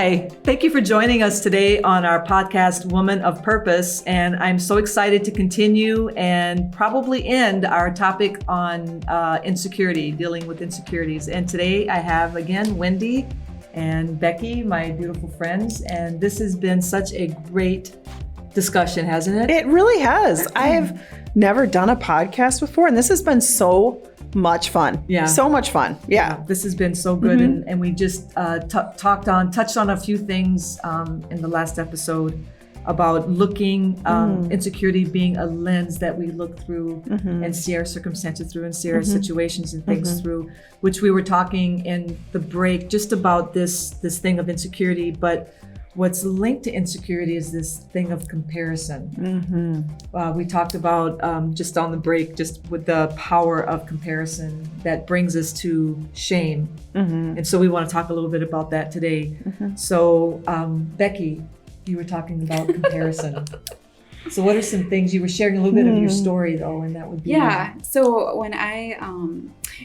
Hi, thank you for joining us today on our podcast, Woman of Purpose. And I'm so excited to continue and probably end our topic on insecurity, dealing with insecurities. And today I have again, Wendy and Becky, my beautiful friends. And this has been such a great discussion, hasn't it? It really has. I've never done a podcast before, and this has been so much fun. Yeah. So much fun. Yeah. This has been so good. And we just touched on a few things in the last episode about looking, insecurity being a lens that we look through and see our circumstances through and see our situations and things through, which we were talking in the break just about this thing of insecurity. But what's linked to insecurity is this thing of comparison. We talked about just on the break, just with the power of comparison that brings us to shame. And so we want to talk a little bit about that today. So Becky, you were talking about comparison. So what are some things, you were sharing a little bit of your story though, and that would be. Yeah, so when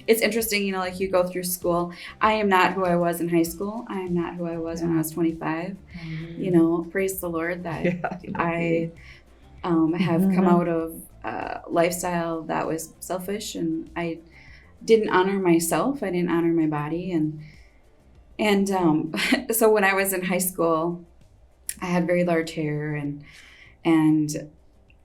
it's interesting, like you go through school, I am not who I was in high school. I am not who I was when I was 25. Praise the Lord that I have come out of a lifestyle that was selfish, and I didn't honor myself. I didn't honor my body. And so when I was in high school, I had very large hair, and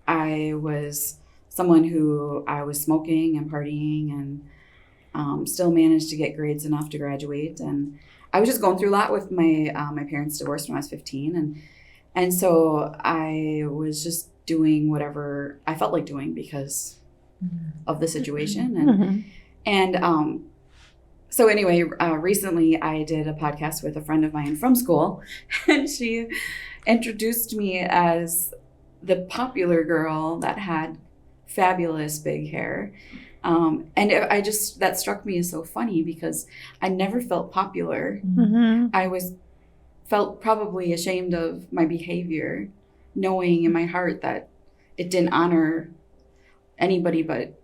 I was someone who I was smoking and partying and still managed to get grades enough to graduate. And I was just going through a lot with my parents divorced when I was 15. And so I was just doing whatever I felt like doing because of the situation. So anyway, recently I did a podcast with a friend of mine from school, and she introduced me as the popular girl that had fabulous big hair. And that struck me as so funny because I never felt popular. I felt probably ashamed of my behavior, knowing in my heart that it didn't honor anybody but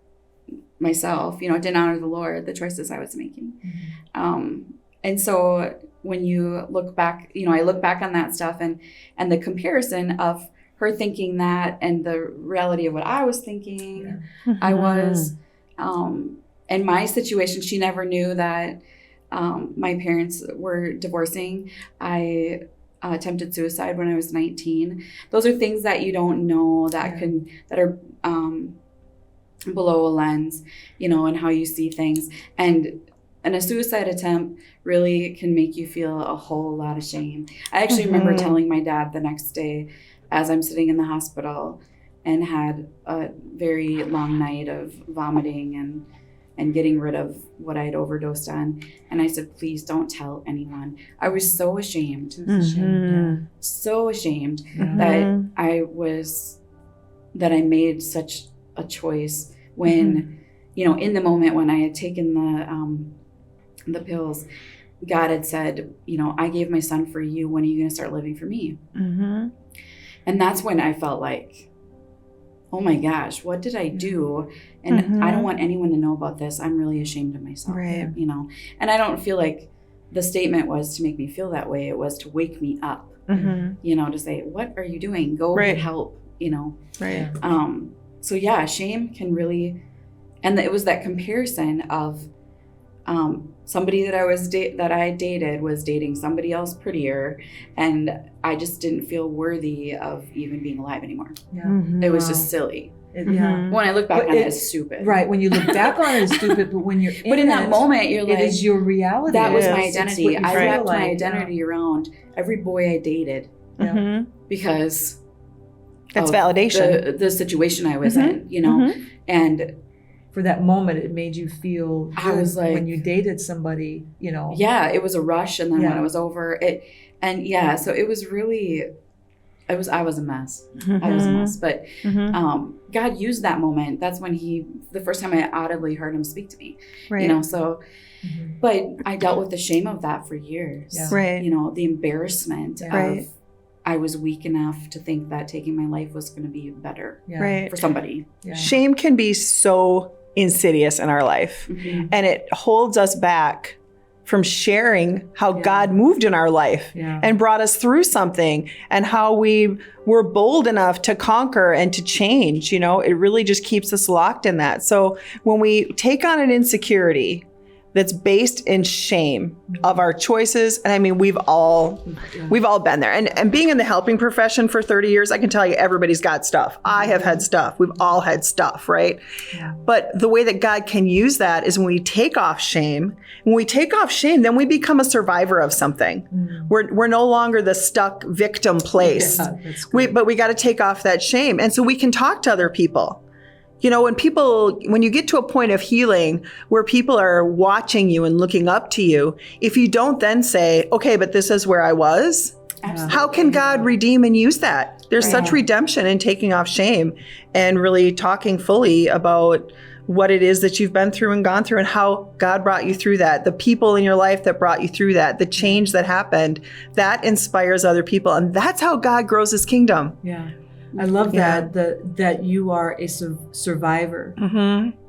myself. It didn't honor the Lord, the choices I was making. And so when you look back, I look back on that stuff and the comparison of her thinking that and the reality of what I was thinking. I was, in my situation, she never knew that my parents were divorcing. I attempted suicide when I was 19. Those are things that you don't know that are below a lens, and how you see things. And a suicide attempt really can make you feel a whole lot of shame. I actually remember telling my dad the next day as I'm sitting in the hospital and had a very long night of vomiting and getting rid of what I had overdosed on. And I said, please don't tell anyone. I was so ashamed. So ashamed that I made such a choice when, in the moment when I had taken the pills, God had said, I gave my son for you. When are you going to start living for me? And that's when I felt like, oh my gosh, what did I do? And I don't want anyone to know about this. I'm really ashamed of myself, and I don't feel like the statement was to make me feel that way. It was to wake me up, to say, what are you doing? Go get help, So yeah, shame can really, and it was that comparison of somebody that I dated was dating somebody else prettier, and I just didn't feel worthy of even being alive anymore. It was just silly. When I look back on it, it's stupid. Right. When you look back on it, it's stupid. But when you're in that moment, you're like, it is your reality. That was my identity. I wrapped my identity around every boy I dated because it's validation. The situation I was in, and for that moment, it made you feel good. I was like, when you dated somebody, Yeah, it was a rush, and then when it was over, so it was really, I was a mess. I was a mess, but God used that moment. That's when the first time I audibly heard him speak to me, but I dealt with the shame of that for years, the embarrassment of, I was weak enough to think that taking my life was going to be better for somebody. Shame can be so insidious in our life, and it holds us back from sharing how God moved in our life and brought us through something, and how we were bold enough to conquer and to change. You know, it really just keeps us locked in that. So when we take on an insecurity that's based in shame of our choices, and I mean, we've all been there. And being in the helping profession for 30 years, I can tell you everybody's got stuff. I have had stuff. We've all had stuff, right? Yeah. But the way that God can use that is when we take off shame. When we take off shame, then we become a survivor of something. We're no longer the stuck victim place. But we got to take off that shame. And so we can talk to other people. You know, when you get to a point of healing where people are watching you and looking up to you, if you don't then say, okay, but this is where I was, how can God redeem and use that? There's such redemption in taking off shame and really talking fully about what it is that you've been through and gone through, and how God brought you through that, the people in your life that brought you through that, the change that happened, that inspires other people. And that's how God grows his kingdom. Yeah. I love that you are a survivor.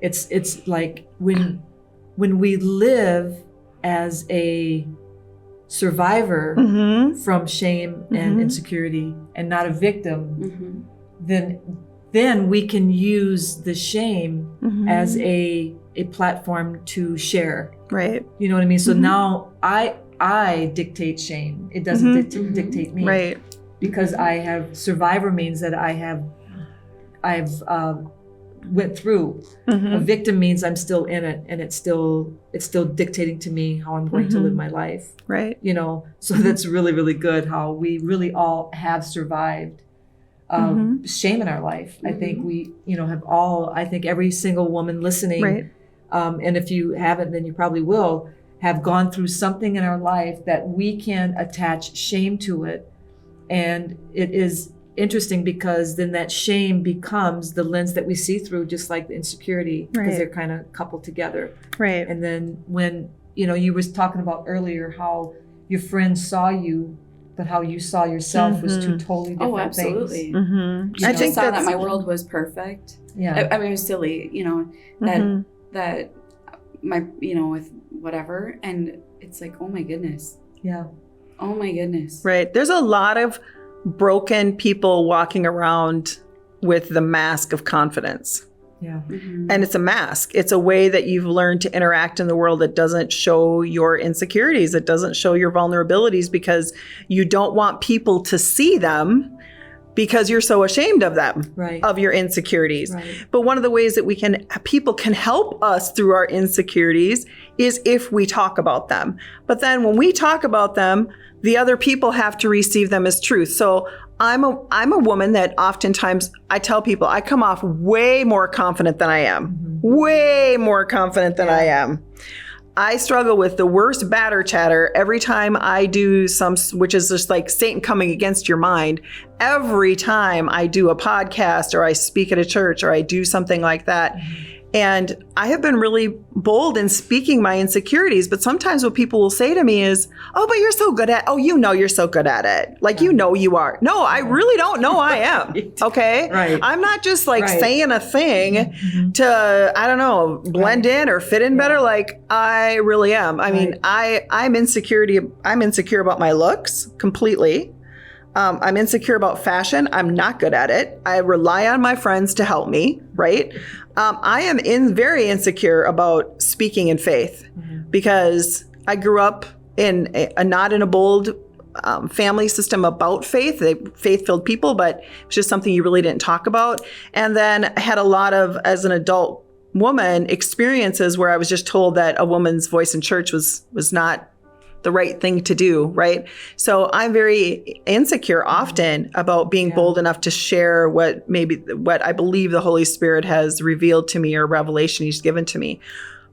It's like when we live as a survivor from shame and insecurity, and not a victim, then we can use the shame as a platform to share. Right. You know what I mean? So now I dictate shame. It doesn't dictate me. Right. Because I have survivor means that I've went through. A victim means I'm still in it, and it's still dictating to me how I'm going to live my life. Right. You know, so that's really, really good how we really all have survived shame in our life. I think we, have all, I think every single woman listening, and if you haven't, then you probably will, have gone through something in our life that we can attach shame to it. And it is interesting because then that shame becomes the lens that we see through, just like the insecurity, because they're kind of coupled together. Right. And then when, you was talking about earlier how your friends saw you, but how you saw yourself was two totally different things. I just saw that my world was perfect. Yeah. I mean, it was silly, that my, with whatever. And it's like, oh my goodness. Yeah. Oh my goodness. Right. There's a lot of broken people walking around with the mask of confidence. Yeah. And it's a mask. It's a way that you've learned to interact in the world that doesn't show your insecurities. It doesn't show your vulnerabilities, because you don't want people to see them, because you're so ashamed of them, of your insecurities. Right. But one of the ways that people can help us through our insecurities is if we talk about them. But then when we talk about them, the other people have to receive them as truth. So I'm a woman that oftentimes I tell people I come off way more confident than I am. Way more confident than I am. I struggle with the worst batter chatter every time I do which is just like Satan coming against your mind. Every time I do a podcast or I speak at a church or I do something like that. And I have been really bold in speaking my insecurities, but sometimes what people will say to me is, oh, but you're so good at, you're so good at it. Like, you are. No, I really don't know I am. Okay. Right. I'm not just like saying a thing to, I don't know, blend in or fit in better. Like, I really am. I mean, I'm insecure about my looks completely. I'm insecure about fashion. I'm not good at it. I rely on my friends to help me, right? I am very insecure about speaking in faith because I grew up in not in a bold family system about faith, faith-filled people, but it's just something you really didn't talk about. And then I had a lot of, as an adult woman, experiences where I was just told that a woman's voice in church was not the right thing to do, right? So I'm very insecure often about being bold enough to share what I believe the Holy Spirit has revealed to me or revelation he's given to me.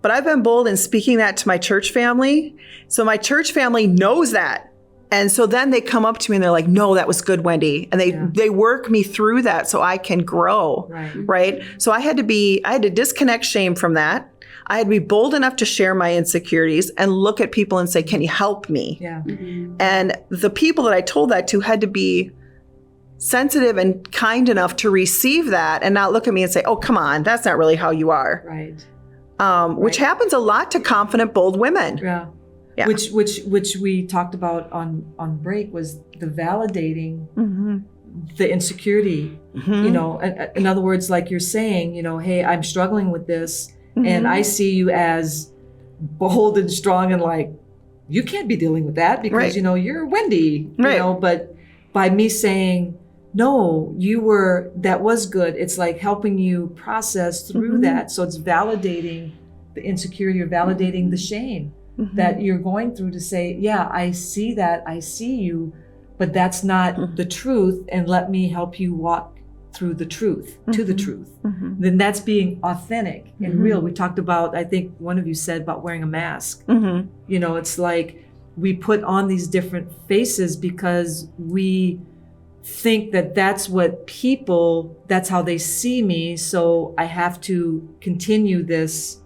But I've been bold in speaking that to my church family. So my church family knows that. And so then they come up to me and they're like, no, that was good, Wendy. And they work me through that so I can grow, right? So I had to disconnect shame from that. I had to be bold enough to share my insecurities and look at people and say, can you help me? Yeah. And the people that I told that to had to be sensitive and kind enough to receive that and not look at me and say, oh, come on, that's not really how you are. Right. Which happens a lot to confident, bold women. Yeah. Yeah. Which we talked about on break was the validating the insecurity. You know, in other words, like you're saying, you know, hey, I'm struggling with this, and I see you as bold and strong, and like, you can't be dealing with that because you know you're Wendy. You know, but by me saying, no, that was good. It's like helping you process through that. So it's validating the insecurity or validating the shame that you're going through to say, yeah, I see that, I see you, but that's not the truth. And let me help you walk through the truth, to the truth. Then that's being authentic and real. We talked about, I think one of you said about wearing a mask. You know, it's like we put on these different faces because we think that that's how they see me. So I have to continue this,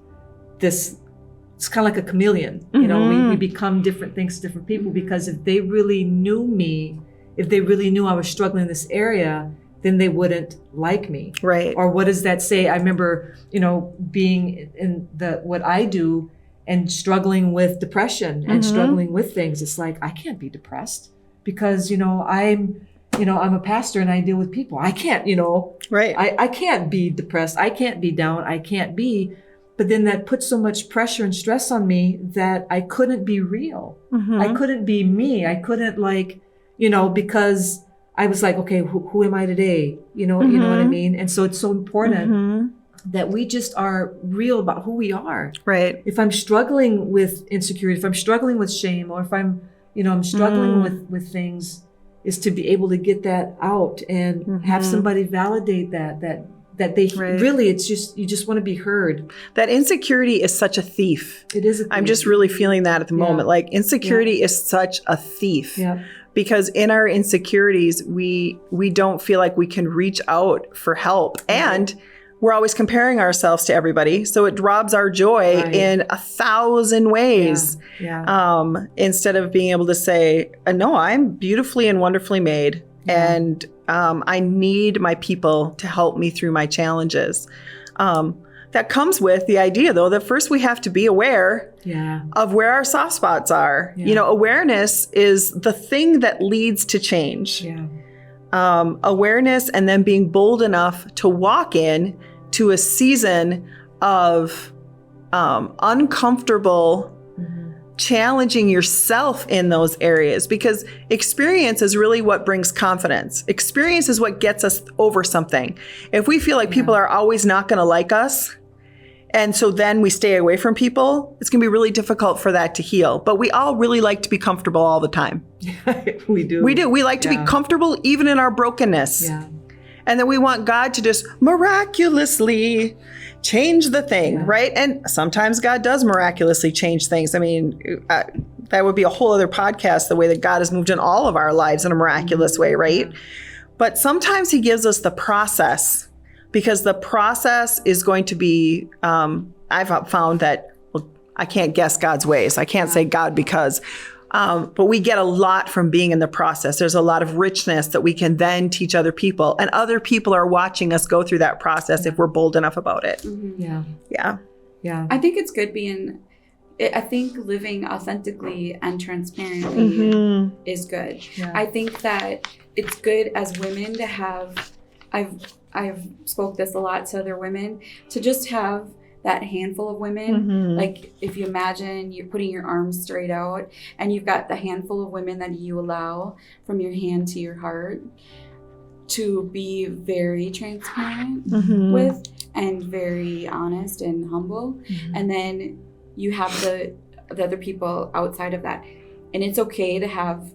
it's kind of like a chameleon. You know, we become different things to different people, because if they really knew me, if they really knew I was struggling in this area, then they wouldn't like me. Right. Or what does that say? I remember, you know, being in what I do and struggling with depression and struggling with things. It's like, I can't be depressed because, you know, I'm a pastor and I deal with people. I can't, you know, I can't be depressed. I can't be down. I can't be. But then that put so much pressure and stress on me that I couldn't be real. I couldn't be me. I couldn't, like, you know, because I was like, okay, who am I today? You know what I mean? And so it's so important that we just are real about who we are. Right. If I'm struggling with insecurity, if I'm struggling with shame, or if I'm struggling with things, is to be able to get that out and have somebody validate that they really, it's just, you just want to be heard. That insecurity is such a thief. It is a thief. I'm just really feeling that at the moment. Like, insecurity is such a thief. Yeah. Because in our insecurities, we don't feel like we can reach out for help. And we're always comparing ourselves to everybody. So it robs our joy in 1,000 ways. Instead of being able to say, no, I'm beautifully and wonderfully made. And I need my people to help me through my challenges. That comes with the idea, though, that first we have to be aware of where our soft spots are. You know, awareness is the thing that leads to change. Awareness, and then being bold enough to walk in to a season of uncomfortable, challenging yourself in those areas, because experience is really what brings confidence. Experience is what gets us over something. If we feel like people are always not going to like us, and so then we stay away from people, it's going to be really difficult for that to heal. But we all really like to be comfortable all the time. We do. We do. We like to be comfortable even in our brokenness. And then we want God to just miraculously change the thing, right? And sometimes God does miraculously change things. I mean, that would be a whole other podcast, the way that God has moved in all of our lives in a miraculous way, right? But sometimes he gives us the process, because the process is going to be, I've found that, well, I can't guess God's ways. I can't say God because, but we get a lot from being in the process. There's a lot of richness that we can then teach other people, and other people are watching us go through that process if we're bold enough about it. Yeah. I think it's good I think living authentically and transparently is good. I think that it's good as women to have, I've spoke this a lot to other women, to just have that handful of women. Like, if you imagine you're putting your arms straight out and you've got the handful of women that you allow from your hand to your heart to be very transparent with, and very honest and humble. And then you have the other people outside of that. And it's okay to have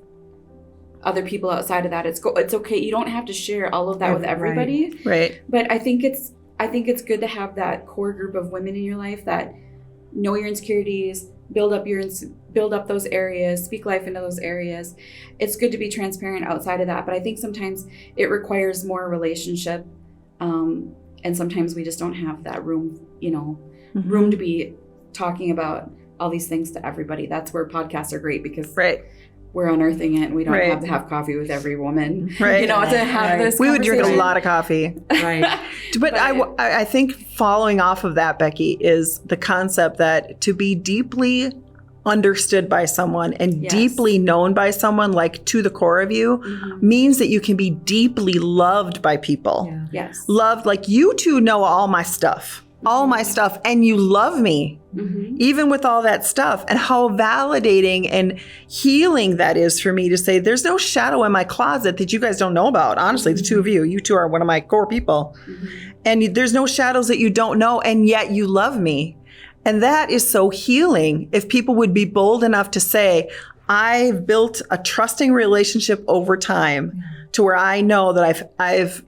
other people outside of that. It's okay. You don't have to share all of that with everybody. Right. But I think it's good to have that core group of women in your life that know your insecurities, build up those areas, speak life into those areas. It's good to be transparent outside of that. But I think sometimes it requires more relationship. And sometimes we just don't have that room, room to be talking about all these things to everybody. That's where podcasts are great, because we're unearthing it, and we don't have to have coffee with every woman, to have this We would drink a lot of coffee. But I think following off of that, Becky, is the concept that to be deeply understood by someone and Yes. deeply known by someone, like to the core of you, means that you can be deeply loved by people. Yeah. Yes. Loved, like you two know all my stuff, and you love me, even with all that stuff. And how validating and healing that is for me to say, there's no shadow in my closet that you guys don't know about. Honestly, the two of you two are one of my core people. And there's no shadows that you don't know, and yet you love me. And that is so healing. If people would be bold enough to say, I've built a trusting relationship over time to where I know that I've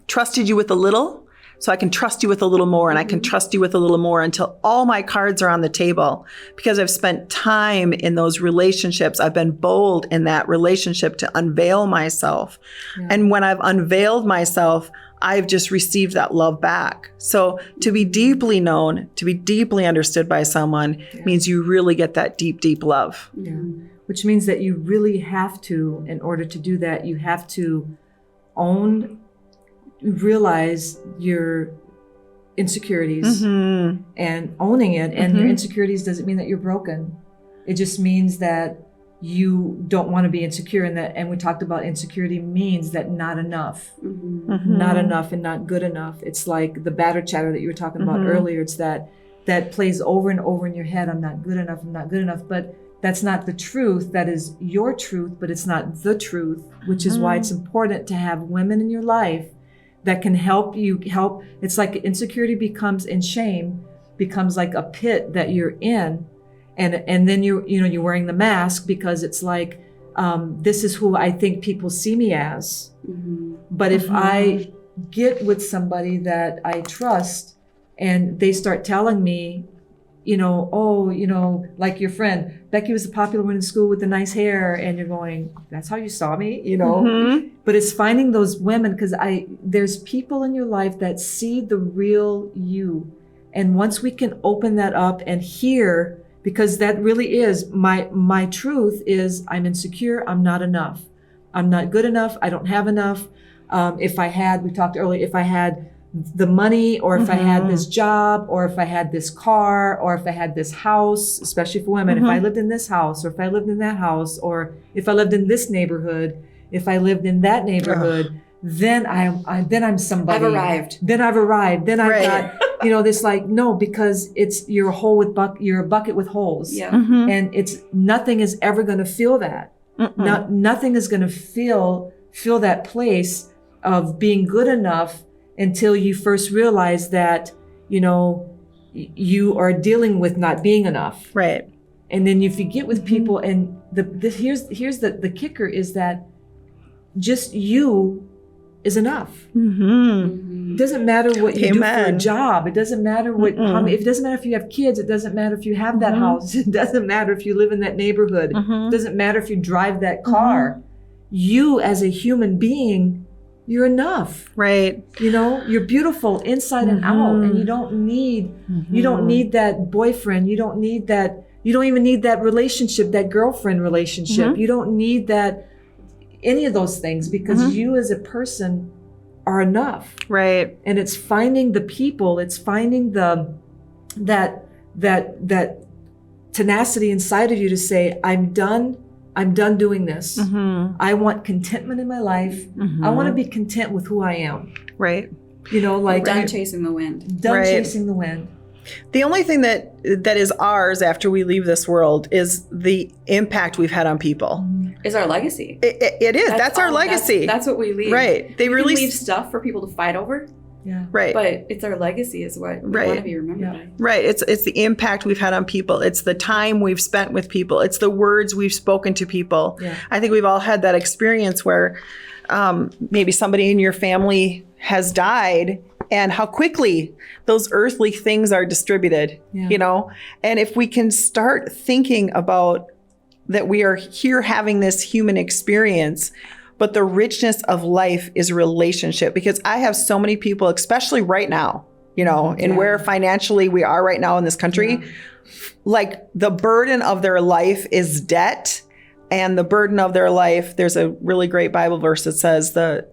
trusted you with a little, so I can trust you with a little more, and I can trust you with a little more until all my cards are on the table, because I've spent time in those relationships. I've been bold in that relationship to unveil myself. And when I've unveiled myself, I've just received that love back. So to be deeply known, to be deeply understood by someone means you really get that deep, deep love. Yeah. Which means that you really have to, in order to do that, you have to realize your insecurities and owning it. And your insecurities doesn't mean that you're broken. It just means that you don't want to be insecure, and we talked about insecurity means that not enough, not enough and not good enough. It's like the batter chatter that you were talking about earlier. It's that plays over and over in your head. I'm not good enough. I'm not good enough. But that's not the truth. That is your truth, but it's not the truth, which is why it's important to have women in your life that can help you help. It's like insecurity becomes, and shame becomes like a pit that you're in. And then you're wearing the mask because it's like, this is who I think people see me as. But if I get with somebody that I trust and they start telling me, like your friend, Becky was the popular one in school with the nice hair, and you're going, that's how you saw me, But it's finding those women, because there's people in your life that see the real you. And once we can open that up and hear, because that really is my truth is, I'm insecure, I'm not enough. I'm not good enough, I don't have enough. We talked earlier, if I had the money, or if I had this job, or if I had this car, or if I had this house, especially for women, if I lived in this house, or if I lived in that house, or if I lived in this neighborhood, if I lived in that neighborhood, then I'm somebody. I've arrived. Then I've arrived. Then I've got, this like, no, because you're a hole with you're a bucket with holes. Yeah. And nothing is ever going to fill that. Nothing is going to fill that place of being good enough until you first realize that, you are dealing with not being enough. Right. And then if you get with people, and here's the kicker is that just you is enough. It doesn't matter what you do for a job. It doesn't matter it doesn't matter if you have kids. It doesn't matter if you have that house. It doesn't matter if you live in that neighborhood. It doesn't matter if you drive that car. You as a human being, you're enough. Right. You're beautiful inside and out, and you don't need that boyfriend. You don't even need that relationship, that girlfriend relationship. You don't need any of those things, because you as a person are enough. Right. And it's finding the people, it's finding that tenacity inside of you to say, I'm done doing this. I want contentment in my life. I want to be content with who I am. Right. Done chasing the wind. Chasing the wind. The only thing that is ours after we leave this world is the impact we've had on people. Is our legacy. It is. That's our legacy. That's what we leave. Right. We can leave stuff for people to fight over. Yeah. Right. But it's our legacy is what we want to be remembered by. Right. It's the impact we've had on people. It's the time we've spent with people. It's the words we've spoken to people. Yeah. I think we've all had that experience where maybe somebody in your family has died, and how quickly those earthly things are distributed, And if we can start thinking about that we are here having this human experience, but the richness of life is relationship. Because I have so many people, especially right now, and where financially we are right now in this country, like the burden of their life is debt. and the burden of their life. There's a really great Bible verse that says the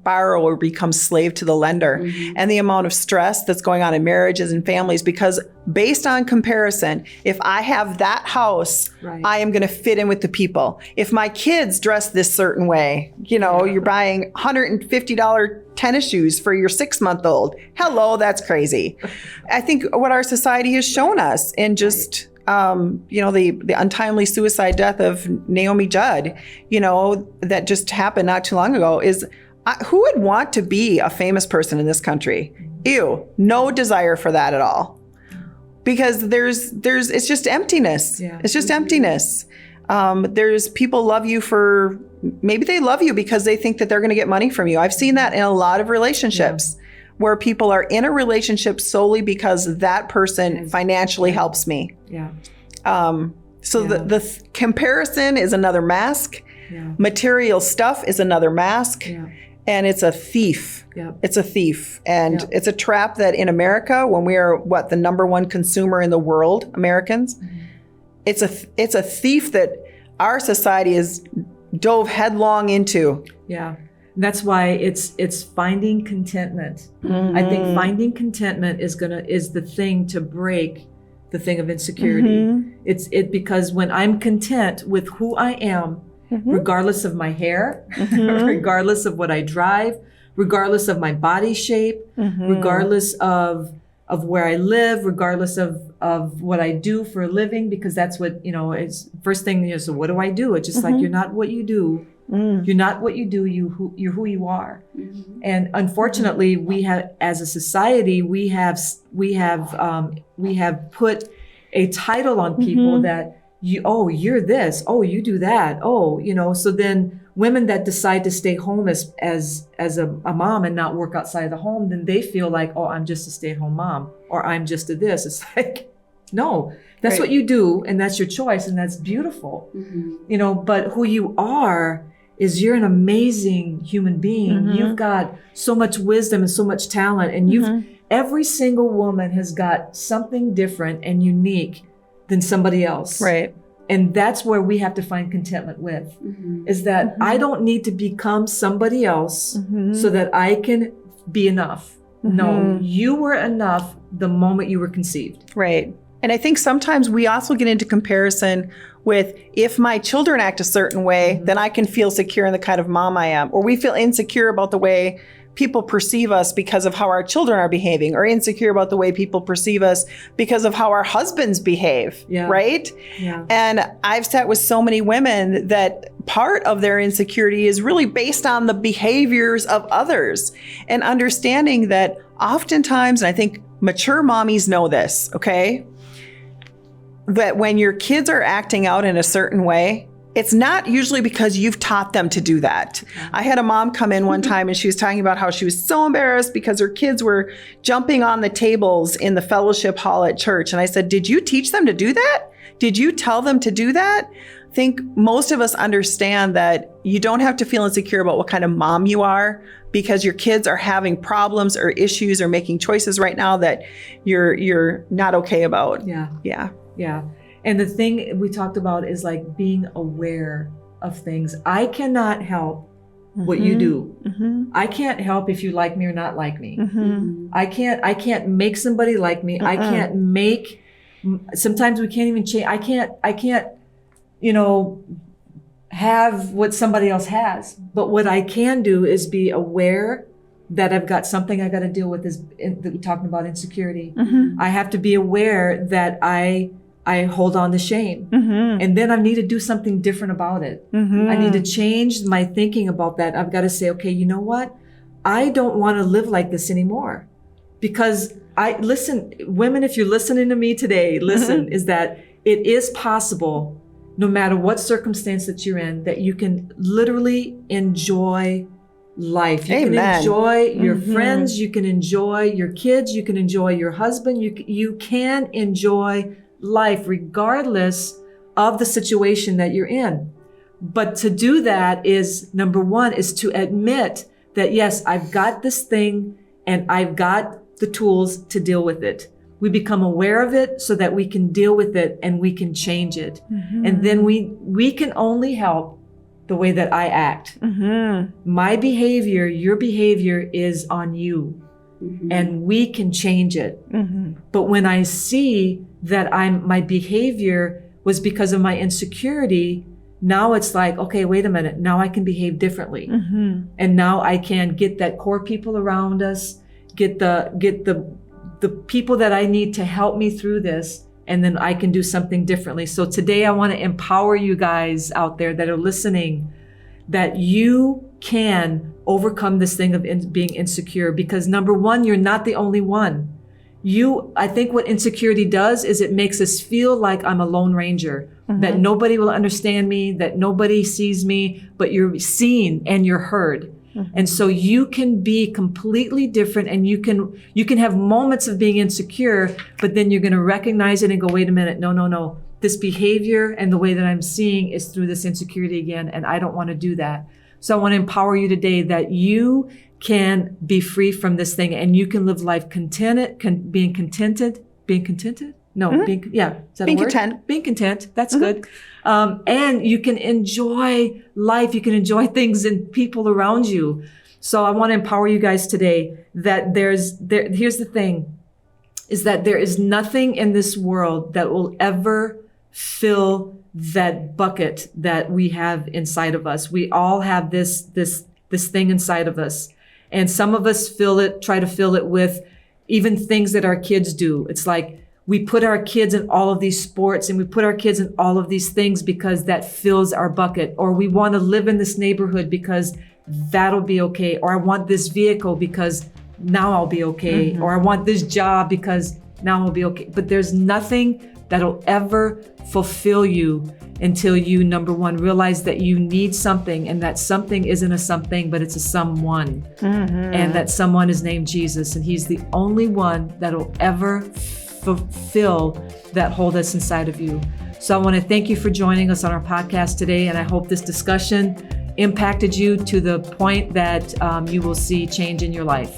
borrower becomes slave to the lender, and the amount of stress that's going on in marriages and families, because based on comparison, if I have that house, I am going to fit in with the people. If my kids dress this certain way, you're buying $150 tennis shoes for your 6-month-old. Hello, that's crazy. I think what our society has shown us, and just the untimely suicide death of Naomi Judd, that just happened not too long ago, is who would want to be a famous person in this country? Ew, no desire for that at all. Because it's just emptiness. Yeah. It's just emptiness. There's people love you for, maybe they love you because they think that they're going to get money from you. I've seen that in a lot of relationships where people are in a relationship solely because that person financially helps me. Yeah. The comparison is another mask. Yeah. Material stuff is another mask. Yeah. And it's a thief. Yep. It's a thief. And it's a trap that in America, when we are the number one consumer in the world, Americans, it's a thief that our society has dove headlong into. Yeah. That's why it's finding contentment. I think finding contentment is the thing to break the thing of insecurity. It's because when I'm content with who I am, regardless of my hair, regardless of what I drive, regardless of my body shape, regardless of where I live, regardless of what I do for a living, because that's what, is first thing, so what do I do? It's just like, you're not what you do. You're not what you do, you're who you are. And unfortunately, we have, as a society, we have put a title on people that you're this, you do that, so then women that decide to stay home as a mom and not work outside the home, then they feel like, I'm just a stay-at-home mom, or I'm just a this. It's like, no, that's what you do, and that's your choice, and that's beautiful. But who you are is you're an amazing human being. You've got so much wisdom and so much talent, and every single woman has got something different and unique than somebody else. Right. And that's where we have to find contentment with, is that I don't need to become somebody else so that I can be enough. No, you were enough the moment you were conceived. Right. And I think sometimes we also get into comparison with, if my children act a certain way, then I can feel secure in the kind of mom I am. Or we feel insecure about the way people perceive us because of how our children are behaving, or insecure about the way people perceive us because of how our husbands behave, right? Yeah. And I've sat with so many women that part of their insecurity is really based on the behaviors of others, and understanding that oftentimes, and I think mature mommies know this, okay, that when your kids are acting out in a certain way, it's not usually because you've taught them to do that. I had a mom come in one time and she was talking about how she was so embarrassed because her kids were jumping on the tables in the fellowship hall at church. And I said, did you teach them to do that? Did you tell them to do that? I think most of us understand that you don't have to feel insecure about what kind of mom you are, because your kids are having problems or issues or making choices right now that you're not okay about. Yeah. Yeah. Yeah. And the thing we talked about is like being aware of things. I cannot help what you do. I can't help if you like me or not like me. I can't make somebody like me. I can't make, sometimes we can't even change. I can't, have what somebody else has. But what I can do is be aware that I've got something I got to deal with, that we're talking about insecurity. I have to be aware that I hold on to shame. And then I need to do something different about it. I need to change my thinking about that. I've got to say, okay, you know what? I don't want to live like this anymore. Because listen, women, if you're listening to me today, listen, is that it is possible, no matter what circumstance that you're in, that you can literally enjoy life. You can enjoy your friends, you can enjoy your kids, you can enjoy your husband, you can enjoy life regardless of the situation that you're in. But to do that is, number one, is to admit that, yes, I've got this thing and I've got the tools to deal with it. we become aware of it so that we can deal with it and we can change it. And then we can only help the way that I act. My behavior, your behavior is on you. And we can change it. But when I see that my behavior was because of my insecurity, now it's like, okay, wait a minute. Now I can behave differently. And now I can get that core people around us, get the people that I need to help me through this, and then I can do something differently. So today I want to empower you guys out there that are listening, that you can overcome this thing of being insecure, because number one, you're not the only one. I think what insecurity does is it makes us feel like I'm a lone ranger, that nobody will understand me, that nobody sees me, but you're seen and you're heard. And so you can be completely different, and you can have moments of being insecure, but then you're going to recognize it and go, wait a minute, no. This behavior and the way that I'm seeing is through this insecurity again, and I don't want to do that. So I want to empower you today that you can be free from this thing, and you can live life contented, being contented. No, is that being a word? content. Being content. That's good. And you can enjoy life. You can enjoy things and people around you. So I want to empower you guys today that here's the thing, is that there is nothing in this world that will ever fill that bucket that we have inside of us. We all have this thing inside of us. And some of us try to fill it with even things that our kids do. It's like we put our kids in all of these sports, and we put our kids in all of these things because that fills our bucket. Or we want to live in this neighborhood because that'll be okay. Or I want this vehicle because now I'll be okay. Or I want this job because now I'll be okay. But there's nothing that'll ever fulfill you until you, number one, realize that you need something, and that something isn't a something, but it's a someone. And that someone is named Jesus, and he's the only one that'll ever fulfill that hole that's inside of you. So I want to thank you for joining us on our podcast today, and I hope this discussion impacted you to the point that you will see change in your life.